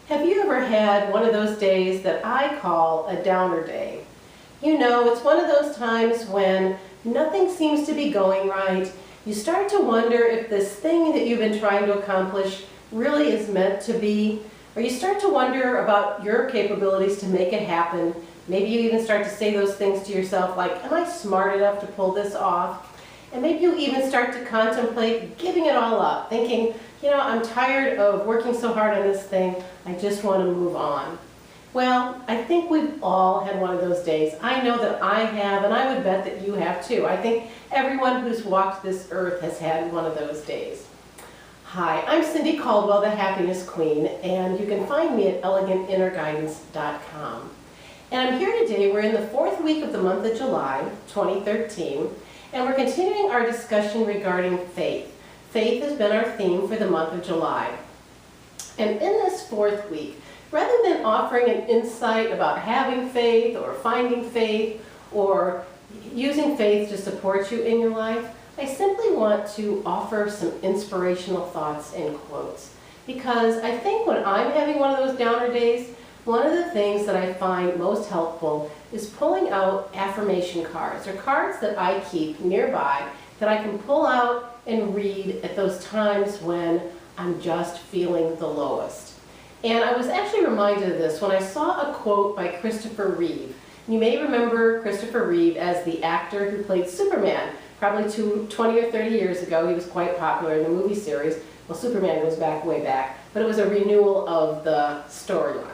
Have you ever had one of those days that I call a downer day? You know, it's one of those times when nothing seems to be going right. You start to wonder if this thing that you've been trying to accomplish really is meant to be, or you start to wonder about your capabilities to make it happen. Maybe you even start to say those things to yourself like, am I smart enough to pull this off? And maybe you even start to contemplate giving it all up, thinking, you know, I'm tired of working so hard on this thing, I just want to move on. Well, I think we've all had one of those days. I know that I have, and I would bet that you have too. I think everyone who's walked this earth has had one of those days. Hi, I'm Cindy Caldwell, the Happiness Queen, and you can find me at elegantinnerguidance.com. And I'm here today. We're in the 4th week of the month of July, 2013, and we're continuing our discussion regarding faith. Faith has been our theme for the month of July. And in this 4th week, rather than offering an insight about having faith or finding faith or using faith to support you in your life, I simply want to offer some inspirational thoughts and quotes. Because I think when I'm having one of those downer days, one of the things that I find most helpful is pulling out affirmation cards, or cards that I keep nearby that I can pull out and read at those times when I'm just feeling the lowest. And I was actually reminded of this when I saw a quote by Christopher Reeve. You may remember Christopher Reeve as the actor who played Superman. Probably 20 or 30 years ago, he was quite popular in the movie series. Well, Superman goes back, way back, but it was a renewal of the storyline.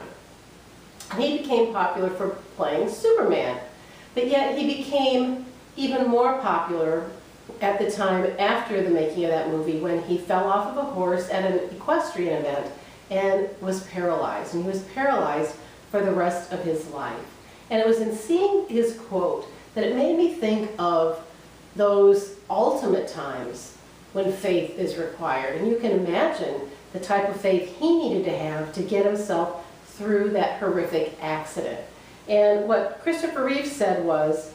He became popular for playing Superman, but yet he became even more popular at the time after the making of that movie when he fell off of a horse at an equestrian event and was paralyzed. And he was paralyzed for the rest of his life. And it was in seeing his quote that it made me think of those ultimate times when faith is required. And you can imagine the type of faith he needed to have to get himself through that horrific accident. And what Christopher Reeve said was,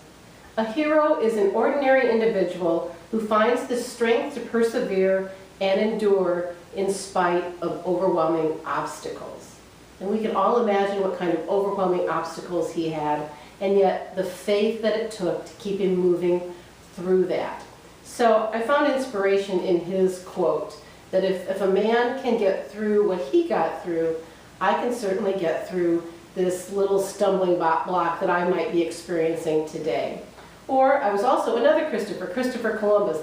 "A hero is an ordinary individual who finds the strength to persevere and endure in spite of overwhelming obstacles." And we can all imagine what kind of overwhelming obstacles he had, and yet the faith that it took to keep him moving through that. So I found inspiration in his quote, that if a man can get through what he got through, I can certainly get through this little stumbling block that I might be experiencing today. Or I was also another Christopher Columbus,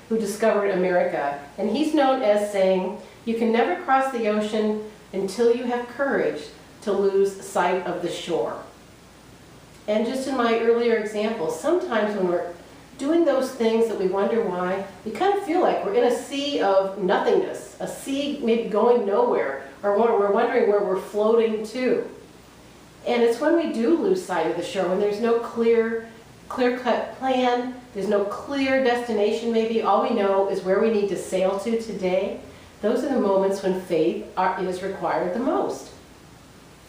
who discovered America. And he's known as saying, "You can never cross the ocean until you have courage to lose sight of the shore." And just in my earlier example, sometimes when we're doing those things that we wonder why, we kind of feel like we're in a sea of nothingness, a sea maybe going nowhere, or we're wondering where we're floating to. And it's when we do lose sight of the shore, when there's no clear-cut plan, there's no clear destination maybe, all we know is where we need to sail to today. Those are the moments when faith is required the most.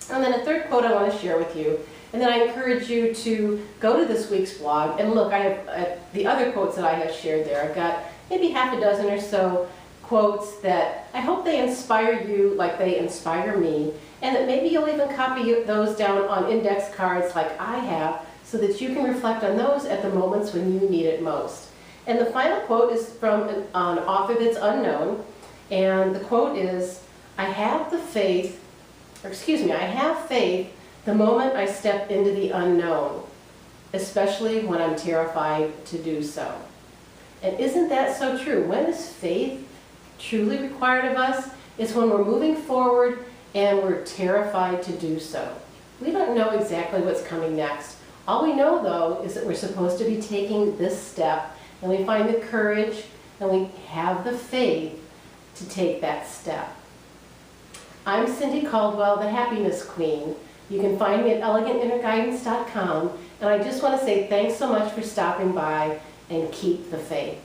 And then a third quote I want to share with you, and then I encourage you to go to this week's blog and look. I have the other quotes that I have shared there. I've got maybe half a dozen or so quotes that I hope they inspire you like they inspire me, and that maybe you'll even copy those down on index cards like I have, so that you can reflect on those at the moments when you need it most. And the final quote is from an author that's unknown, and the quote is, I have faith the moment I step into the unknown, especially when I'm terrified to do so. And isn't that so true? When is faith truly required of us? It's when we're moving forward and we're terrified to do so. We don't know exactly what's coming next. All we know, though, is that we're supposed to be taking this step, and we find the courage and we have the faith to take that step. I'm Cindy Caldwell, the Happiness Queen. You can find me at elegantinnerguidance.com, and I just want to say thanks so much for stopping by, and keep the faith.